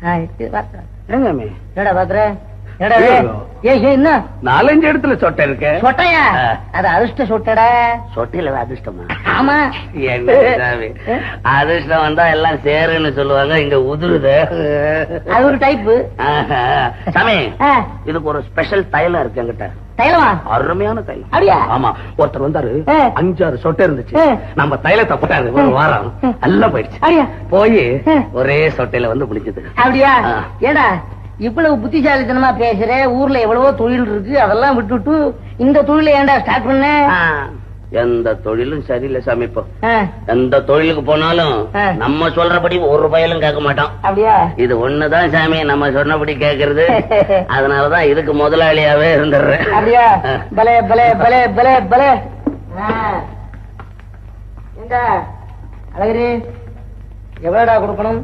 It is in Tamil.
என்னடா பாக்குற? என்ன 4-5 இடத்துல சொட்டை இருக்கு. சொட்டையா? அது அதிர்ஷ்ட சொட்டடா. சொட்டையில அதிர்ஷ்டமா? ஆமா. என்ன அதிர்ஷ்டம் வந்தா எல்லாம் சேருன்னு சொல்லுவாங்க, இங்க உதிருது. அது ஒரு டைப்பு. சாமி, இதுக்கு ஒரு ஸ்பெஷல் தைலம் இருக்கு என்கிட்ட. தைலமா? அருமையான தைலம். அப்படியா? ஆமா. ஒருத்தர் வந்தாரு, 5-6 சொட்டை இருந்துச்சு. நம்ம தைலத்தை போட்டாரு, ஒரு வாரம் எல்லாம் போயிடுச்சு. போய் ஒரே சொட்டையில வந்து முடிஞ்சது. அப்படியா? ஏடா இவ்வளவு புத்திசாலித்தனமா பேசுற? ஊர்ல எவ்வளவோ தொழில் இருக்கு, அதெல்லாம் விட்டுட்டு இந்த தொழில ஏன்டா ஸ்டார்ட் பண்ண? எந்த தொழிலும் சரியில்லை சாமி. இப்போ எந்த தொழிலுக்கு போனாலும் நம்ம சொல்றபடி ஒரு பயலும் கேட்க மாட்டோம். அப்படியா? இது ஒண்ணுதான் சாமி நம்ம சொன்னபடி கேக்குறது. அதனாலதான் இதுக்கு முதலாளியாவே இருந்துடுறேன். அப்படியா? பலே பலே பலே பலே பலே. அழகிரி, எவ்வளவுடா கொடுக்கணும்?